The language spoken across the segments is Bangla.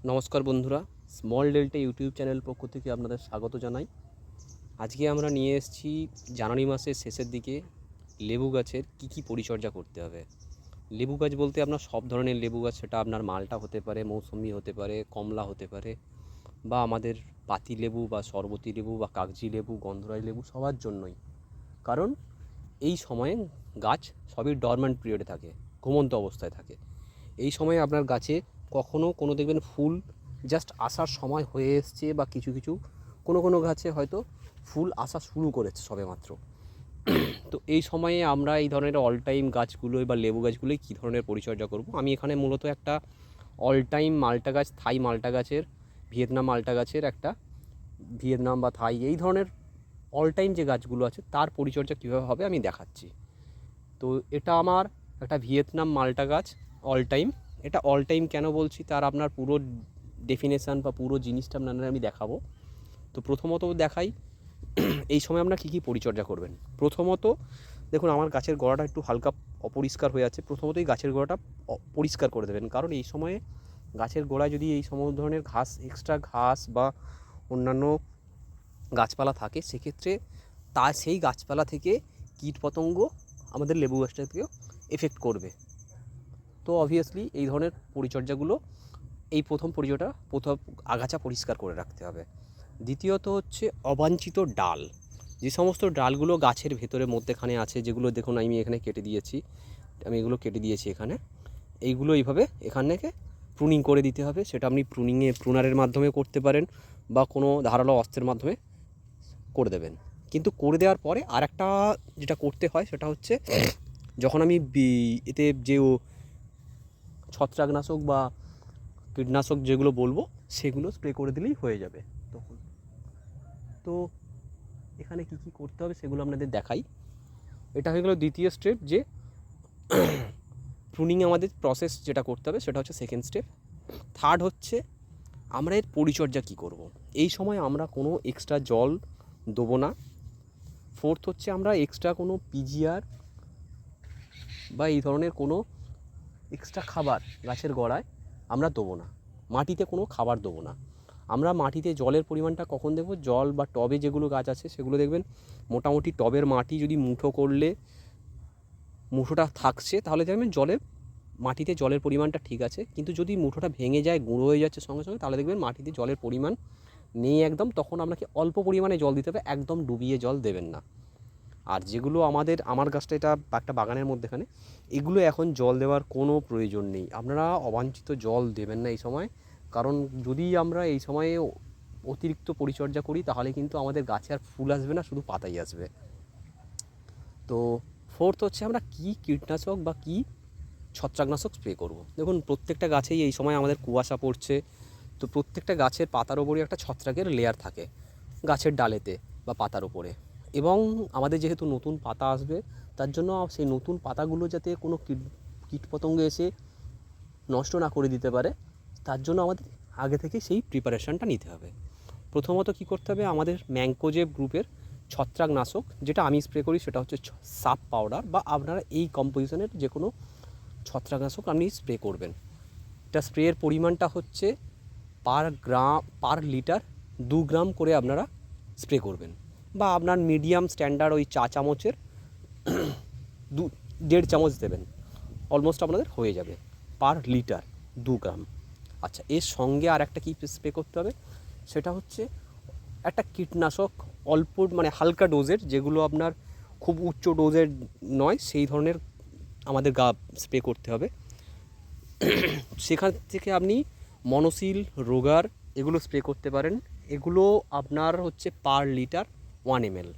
নমস্কার বন্ধুরা, স্মল ডেল্টা ইউটিউব চ্যানেল পক্ষ থেকে আপনাদের স্বাগত জানাই। আজকে আমরা নিয়ে এসেছি জানুয়ারি মাসের শেষের দিকে লেবু গাছের কী পরিচর্যা করতে হবে। লেবু গাছ বলতে আপনার সব ধরনের লেবু গাছ, সেটা আপনার মালটা হতে পারে, মৌসুমি হতে পারে, কমলা হতে পারে, বা আমাদের পাতি লেবু বা শরবতী লেবু বা কাগজি লেবু, গন্ধরাজ লেবু, সবার জন্যই। কারণ এই সময়ে গাছ সবই ডরম্যান্ট পিরিয়ডে থাকে, ঘুমন্ত অবস্থায় থাকে। এই সময়ে আপনার গাছে কখনও কোনো দেখবেন ফুল জাস্ট আসার সময় হয়ে এসছে, বা কিছু কিছু কোনো গাছে হয়তো ফুল আসা শুরু করেছে সবেমাত্র। তো এই সময়ে আমরা এই ধরনের অল টাইম গাছগুলোই বা লেবু গাছগুলোই কী ধরনের পরিচর্যা করব, আমি এখানে মূলত একটা অল টাইম মাল্টা গাছ, থাই মাল্টা গাছের, ভিয়েতনাম মাল্টা গাছের একটা, ভিয়েতনাম বা থাই এই ধরনের অল টাইম যে গাছগুলো আছে তার পরিচর্যা কীভাবে হবে আমি দেখাচ্ছি। তো এটা আমার একটা ভিয়েতনাম মাল্টা গাছ অল টাইম। এটা অল টাইম কেন বলছি তার আপনার পুরো ডেফিনেশান বা পুরো জিনিসটা আপনাদের আমি দেখাবো। তো প্রথমত দেখাই এই সময় আপনারা কী পরিচর্যা করবেন। প্রথমত দেখুন, আমার গাছের গোড়াটা একটু হালকা অপরিষ্কার হয়ে আছে। প্রথমতই গাছের গোড়াটা পরিষ্কার করে দেবেন, কারণ এই সময়ে গাছের গোড়ায় যদি এই সমস্ত ধরনের ঘাস, এক্সট্রা ঘাস বা অন্যান্য গাছপালা থাকে, সেক্ষেত্রে সেই গাছপালা থেকে কীটপতঙ্গ আমাদের লেবু গাছটাকেও এফেক্ট করবে। তো অবভিয়াসলি এই ধরনের পরিচর্যাগুলো, এই প্রথম আগাছা পরিষ্কার করে রাখতে হবে। দ্বিতীয়ত হচ্ছে অবাঞ্ছিত ডাল। যে সমস্ত ডালগুলো গাছের ভেতরে মধ্যেখানে আছে, যেগুলো দেখুন আমি এখানে কেটে দিয়েছি, এগুলো কেটে দিয়েছি এখানে, এইগুলো এইভাবে এখান থেকে প্রুনিং করে দিতে হবে। সেটা আপনি প্রুনারের মাধ্যমে করতে পারেন, বা কোনো ধারালো অস্ত্রের মাধ্যমে করে দেবেন। কিন্তু করে দেওয়ার পরে আর একটা যেটা করতে হয় সেটা হচ্ছে, যখন আমি এতে যে ছত্রাকনাশক বা কীটনাশক যেগুলো বলবো সেগুলো স্প্রে করে দিলেই হয়ে যাবে তখন। তো এখানে কী করতে হবে সেগুলো আপনাদের দেখাই। এটা হয়ে গেল দ্বিতীয় স্টেপ, যে প্রুনিং আমাদের প্রসেস যেটা করতে হবে সেটা হচ্ছে সেকেন্ড স্টেপ। থার্ড হচ্ছে আমরা এর পরিচর্যা কী করব। এই সময় আমরা কোনো এক্সট্রা জল দেবো না। ফোর্থ হচ্ছে আমরা এক্সট্রা কোনো পিজিআর বা এই ধরনের কোনো এক্সট্রা খাবার গাছের গোড়ায় আমরা দেবো না। মাটিতে কোনো খাবার দেবো না। আমরা মাটিতে জলের পরিমাণটা কখন দেবো, জল বা টবে যেগুলো গাছ আছে সেগুলো দেখবেন মোটামুটি টবের মাটি যদি মুঠো করলে মুঠোটা থাকছে, তাহলে দেখবেন মাটিতে জলের পরিমাণটা ঠিক আছে। কিন্তু যদি মুঠোটা ভেঙে যায়, গুঁড়ো হয়ে যাচ্ছে সঙ্গে সঙ্গে, তাহলে দেখবেন মাটিতে জলের পরিমাণ নেই একদম। তখন আপনাকে অল্প পরিমাণে জল দিতে হবে, একদম ডুবিয়ে জল দেবেন না। আর যেগুলো আমার গাছটা এটা একটা বাগানের মধ্যেখানে, এগুলো এখন জল দেওয়ার কোনো প্রয়োজন নেই। আপনারা অবাঞ্ছিত জল দেবেন না এই সময়, কারণ যদি আমরা এই সময়ে অতিরিক্ত পরিচর্যা করি তাহলে কিন্তু আমাদের গাছে আর ফুল আসবে না, শুধু পাতাই আসবে। তো ফোর্থ হচ্ছে আমরা কী কীটনাশক বা কী ছত্রাকনাশক স্প্রে করব। দেখুন, প্রত্যেকটা গাছেই এই সময় আমাদের কুয়াশা পড়ছে, তো প্রত্যেকটা গাছের পাতার ওপরই একটা ছত্রাকের লেয়ার থাকে, গাছের ডালেতে বা পাতার ওপরে। এবং আমাদের যেহেতু নতুন পাতা আসবে, তার জন্য সেই নতুন পাতাগুলো যাতে কোনো কীটপতঙ্গ এসে নষ্ট না করে দিতে পারে, তার জন্য আমাদের আগে থেকে সেই প্রিপারেশানটা নিতে হবে। প্রথমত কী করতে হবে, আমাদের ম্যানকোজেব গ্রুপের ছত্রাকনাশক যেটা আমি স্প্রে করি সেটা হচ্ছে সাপ পাউডার, বা আপনারা এই কম্পোজিশনের যে কোনো ছত্রাকনাশক আপনি স্প্রে করবেন। এটা স্প্রের পরিমাণটা হচ্ছে পার লিটার 2 গ্রাম করে আপনারা স্প্রে করবেন, বা আপনার মিডিয়াম স্ট্যান্ডার্ড ওই চা চামচের 1.5 চামচ দেবেন, অলমোস্ট আপনাদের হয়ে যাবে পার লিটার 2 গ্রাম। আচ্ছা, এর সঙ্গে আর একটা কী স্প্রে করতে হবে, সেটা হচ্ছে একটা কীটনাশক অল্প, মানে হালকা ডোজের, যেগুলো আপনার খুব উচ্চ ডোজের নয়, সেই ধরনের আমাদের স্প্রে করতে হবে। সেখান থেকে আপনি মনোসিল, রোগার এগুলো স্প্রে করতে পারেন। এগুলো আপনার হচ্ছে পার লিটার 1 ml।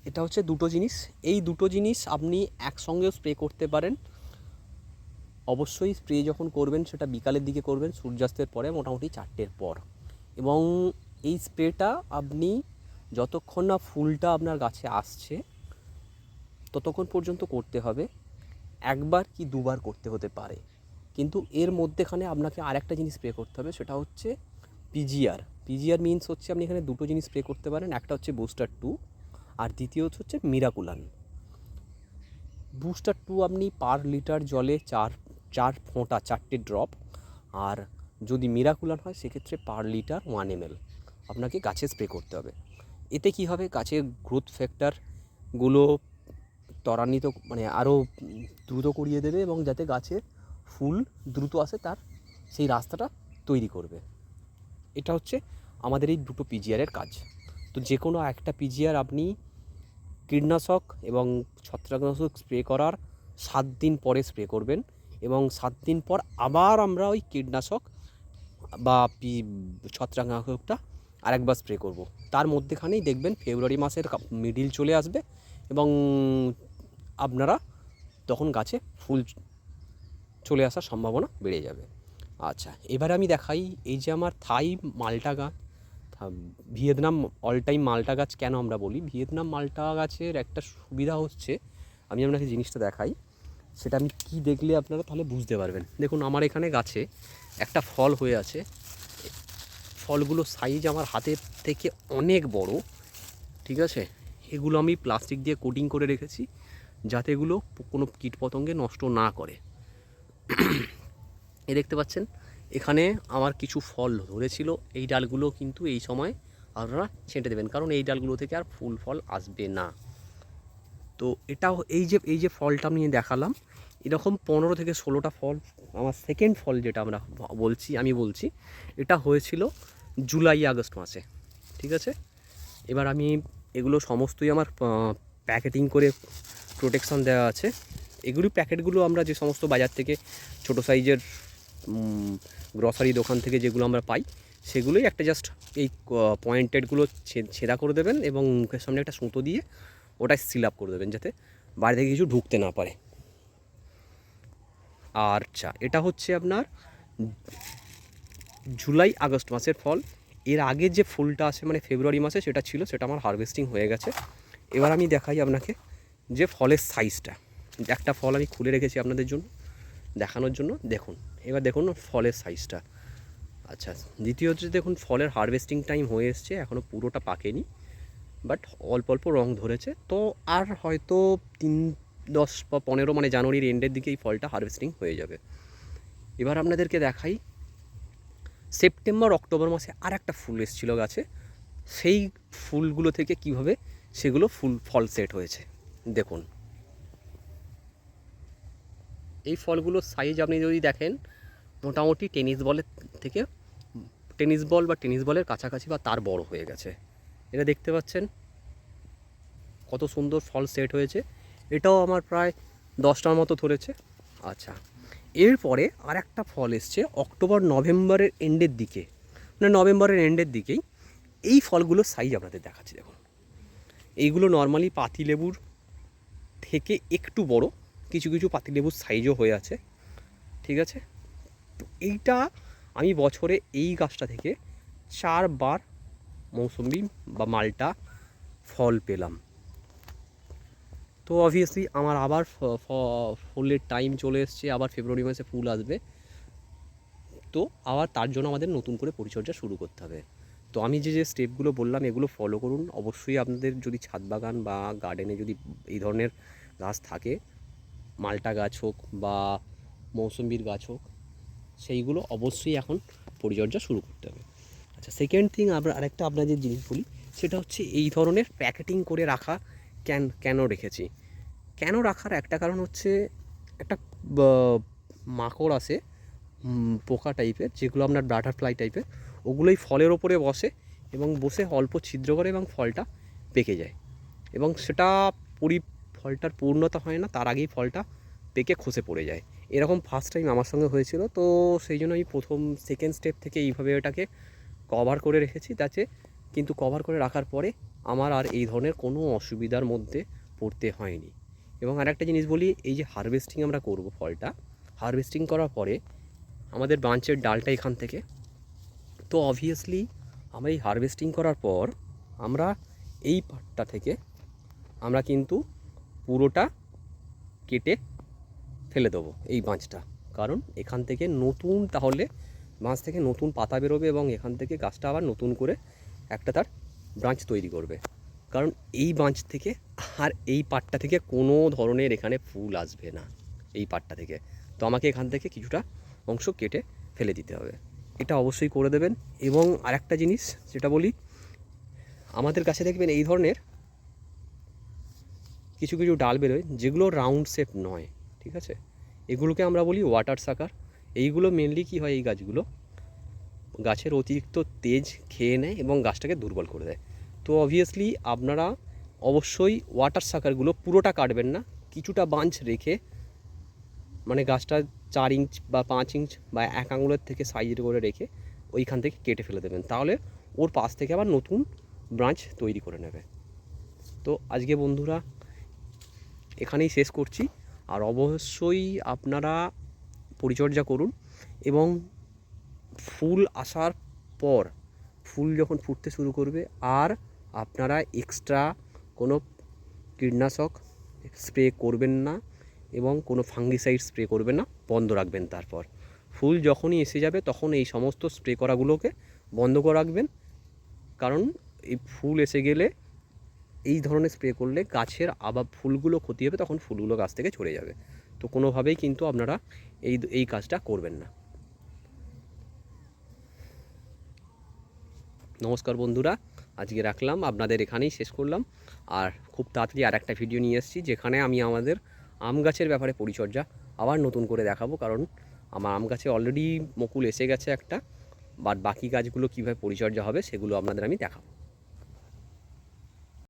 এটা হচ্ছে দুটো জিনিস। এই দুটো জিনিস আপনি একসঙ্গেও স্প্রে করতে পারেন। অবশ্যই স্প্রে যখন করবেন সেটা বিকালের দিকে করবেন, সূর্যাস্তের পরে, মোটামুটি 4টের পর। এবং এই স্প্রেটা আপনি যতক্ষণ না ফুলটা আপনার গাছে আসছে ততক্ষণ পর্যন্ত করতে হবে। একবার কি দুবার করতে হতে পারে, কিন্তু এর মধ্যেখানে আপনাকে আরেকটা জিনিস স্প্রে করতে হবে, সেটা হচ্ছে পিজিআর মিনস হচ্ছে আপনি এখানে দুটো জিনিস স্প্রে করতে পারেন। একটা হচ্ছে বুস্টার 2, আর দ্বিতীয়ত হচ্ছে মিরাকুলান। বুস্টার 2 আপনি পার লিটার জলে 4 ফোঁটা, 4টে ড্রপ, আর যদি মিরাকুলার হয় সেক্ষেত্রে পার লিটার 1 ml আপনাকে গাছে স্প্রে করতে হবে। এতে কি হবে, গাছের গ্রোথ ফ্যাক্টরগুলো ত্বরান্বিত মানে আরও দ্রুত করিয়ে দেবে এবং যাতে গাছে ফুল দ্রুত আসে তার সেই রাস্তাটা তৈরি করবে। এটা হচ্ছে আমাদের এই দুটো পিজিআরের কাজ। তো যে কোনো একটা পিজিআর আপনি কীটনাশক এবং ছত্রাকনাশক স্প্রে করার 7 দিন পরে স্প্রে করবেন এবং 7 দিন পর আবার আমরা ওই কীটনাশক বা ছত্রাকনাশকটা আরেকবার স্প্রে করব। তার মধ্যেখানেই দেখবেন ফেব্রুয়ারি মাসের মিডিল চলে আসবে এবং আপনারা তখন গাছে ফুল চলে আসার সম্ভাবনা বেড়ে যাবে। আচ্ছা, এবারে আমি দেখাই এই যে আমার থাই মাল্টা গাছ, ভিয়েতনাম অল টাইম মাল্টা গাছ কেন আমরা বলি। ভিয়েতনাম মাল্টা গাছের একটা সুবিধা হচ্ছে, আমি আপনাকে জিনিসটা দেখাই, সেটা আমি কি দেখলে আপনারা তাহলে বুঝতে পারবেন। দেখুন আমার এখানে গাছে একটা ফল হয়ে আছে, ফলগুলো সাইজ আমার হাতের থেকে অনেক বড়, ঠিক আছে। এগুলো আমি প্লাস্টিক দিয়ে কোটিং করে রেখেছি যাতে এগুলো কোনো কীটপতঙ্গে নষ্ট না করে। এ দেখতে পাচ্ছেন এখানে আমার কিছু ফল ধরেছিল, এই ডালগুলো কিন্তু এই সময় আপনারা ছেঁটে দেবেন, কারণ এই ডালগুলো থেকে আর ফুল ফল আসবে না। তো এটাও এই যে ফলটা আমি দেখালাম, এরকম 15 থেকে 16টা ফল, আমার সেকেন্ড ফল যেটা আমি বলছি এটা হয়েছিল জুলাই আগস্ট মাসে, ঠিক আছে। এবার আমি এগুলো সমস্তই আমার প্যাকেটিং করে প্রোটেকশন দেওয়া আছে। এগুলি প্যাকেটগুলো আমরা যে সমস্ত বাজার থেকে ছোটো সাইজের গ্রসারি দোকান থেকে যেগুলো আমরা পাই সেগুলোই একটা জাস্ট এই পয়েন্টেডগুলো ছেঁদা করে দেবেন এবং মুখের সামনে একটা সুতো দিয়ে ওটাই সিল আপ করে দেবেন যাতে বাইরে থেকে কিছু ঢুকতে না পারে। আচ্ছা, এটা হচ্ছে আপনার জুলাই আগস্ট মাসের ফল। এর আগে যে ফুলটা আছে মানে ফেব্রুয়ারি মাসে সেটা ছিল, সেটা আমার হারভেস্টিং হয়ে গেছে। এবার আমি দেখাই আপনাকে যে ফলের সাইজটা। একটা ফল আমি খুলে রেখেছি আপনাদের জন্য দেখানোর জন্য, দেখুন এবার দেখুন ফলের সাইজটা। আচ্ছা, দ্বিতীয় হচ্ছে দেখুন ফলের হারভেস্টিং টাইম হয়ে এসছে, এখনও পুরোটা পাকেনি, বাট অল্প অল্প রং ধরেছে। তো আর হয়তো 10 বা 15 মানে জানুয়ারির এন্ডের দিকে এই ফলটা হারভেস্টিং হয়ে যাবে। এবার আপনাদেরকে দেখাই সেপ্টেম্বর অক্টোবর মাসে আর একটা ফুল এসেছিলো গাছে, সেই ফুলগুলো থেকে কিভাবে সেগুলো ফল সেট হয়েছে দেখুন। এই ফলগুলোর সাইজ আপনি যদি দেখেন মোটামুটি টেনিস বল বা টেনিস বলের কাছাকাছি বা তার বড় হয়ে গেছে। এটা দেখতে পাচ্ছেন কত সুন্দর ফল সেট হয়েছে। এটাও আমার প্রায় 10টার মতো ধরেছে। আচ্ছা, এরপরে আর একটা ফল এসছে অক্টোবর নভেম্বরের এন্ডের দিকে, মানে নভেম্বরের এন্ডের দিকেই। এই ফলগুলোর সাইজ আপনাদের দেখাচ্ছি দেখুন। এইগুলো নর্মালি পাতিলেবুর থেকে একটু বড়, কিছু কিছু পাতিলেবুর সাইজও হয়ে আছে, ঠিক আছে। তো এইটা আমি বছরে এই গাছটা থেকে 4 বার মৌসুম্বি বা মাল্টা ফল পেলাম। তো অবভিয়াসলি আমার আবার ফুলের টাইম চলে এসছে, আবার ফেব্রুয়ারি মাসে ফুল আসবে, তো আবার তার জন্য আমাদের নতুন করে পরিচর্যা শুরু করতে হবে। তো আমি যে স্টেপগুলো বললাম এগুলো ফলো করুন। অবশ্যই আপনাদের যদি ছাদ বাগান বা গার্ডেনে যদি এই ধরনের গাছ থাকে, মাল্টা গাছ হোক বা মৌসুম্বির গাছ হোক, সেইগুলো অবশ্যই এখন পরিচর্যা শুরু করতে হবে। আচ্ছা, সেকেন্ড থিং আরেকটা আপনাদের জিনিস বলি, সেটা হচ্ছে এই ধরনের প্যাকেটিং করে রাখা কেন রেখেছি। কেন রাখার একটা কারণ হচ্ছে, একটা মাকড় আসে পোকা টাইপের, যেগুলো আপনার বাটারফ্লাই টাইপের, ওগুলোই ফলের ওপরে বসে এবং বসে অল্প ছিদ্র করে এবং ফলটা পেকে যায় এবং সেটা ফলটার পূর্ণতা হয় না, তার আগেই ফলটা পেকে খসে পড়ে যায়। এরকম ফার্স্ট টাইম আমার সঙ্গে হয়েছিল। তো সেই জন্য আমি সেকেন্ড স্টেপ থেকে এইভাবে এটাকে কভার করে রেখেছি, তাতে কিন্তু কভার করে রাখার পরে আমার আর এই ধরনের কোনো অসুবিধার মধ্যে পড়তে হয়নি। এবং আরেকটা জিনিস বলি, এই যে হারভেস্টিং আমরা করব ফলটা, হারভেস্টিং করার পরে আমাদের ব্রাঞ্চের ডালটা এখান থেকে, তো অবভিয়াসলি আমরা এই হারভেস্টিং করার পর আমরা এই পার্টটা থেকে আমরা কিন্তু পুরোটা কেটে ফেলে দেবো এই বাঁচটা, কারণ এখান থেকে নতুন তাহলে বাঁচ থেকে নতুন পাতা বেরোবে এবং এখান থেকে গাছটা আবার নতুন করে একটা তার ব্রাঞ্চ তৈরি করবে। কারণ এই বাঁচ থেকে আর এই পাটটা থেকে কোনো ধরনের এখানে ফুল আসবে না এই পাটটা থেকে। তো আমাকে এখান থেকে কিছুটা অংশ কেটে ফেলে দিতে হবে। এটা অবশ্যই করে দেবেন। এবং আরেকটা জিনিস যেটা বলি, আমাদের কাছে দেখবেন এই ধরনের কিছু কিছু ডাল বেরোয় যেগুলো রাউন্ড শেপ নয়, ঠিক আছে? এগুলোকে আমরা বলি ওয়াটার সাকার। এইগুলো মেনলি কী হয়, এই গাছগুলো গাছের অতিরিক্ত তেজ খেয়ে নেয় এবং গাছটাকে দুর্বল করে দেয়। তো অবভিয়াসলি আপনারা অবশ্যই ওয়াটার সাকারগুলো পুরোটা কাটবেন না, কিছুটা বাঞ্চ রেখে, মানে গাছটা 4 ইঞ্চ বা 5 ইঞ্চ বা 1 আঙুলের থেকে সাইজের করে রেখে ওইখান থেকে কেটে ফেলে দেবেন, তাহলে ওর পাশ থেকে আবার নতুন ব্রাঞ্চ তৈরি করে নেবে। তো আজকে বন্ধুরা এখানেই শেষ করছি। আর অবশ্যই আপনারা পরিচর্যা করুন এবং ফুল আসার পর, ফুল যখন ফুটতে শুরু করবে, আর আপনারা এক্সট্রা কোনো কীটনাশক স্প্রে করবেন না এবং কোনো ফাঙ্গিসাইড স্প্রে করবেন না, বন্ধ রাখবেন। তারপর ফুল যখনই এসে যাবে তখন এই সমস্ত স্প্রে করাগুলোকে বন্ধ করে রাখবেন, কারণ এই ফুল এসে গেলে এই ধরনের স্প্রে করলে গাছের আবার ফুলগুলো ক্ষতি হবে, তখন ফুলগুলো গাছ থেকে ঝরে যাবে। তো কোনোভাবেই কিন্তু আপনারা এই কাজটা করবেন না। নমস্কার বন্ধুরা, আজকে রাখলাম, আপনাদের এখানেই শেষ করলাম। আর খুব তাড়াতাড়ি আর একটা ভিডিও নিয়ে এসেছি, যেখানে আমি আমাদের আম গাছের ব্যাপারে পরিচর্যা আবার নতুন করে দেখাবো, কারণ আমার আম গাছে অলরেডি মুকুল এসে গেছে একটা, বাট বাকি গাছগুলো কীভাবে পরিচর্যা হবে সেগুলো আপনাদের আমি দেখাবো।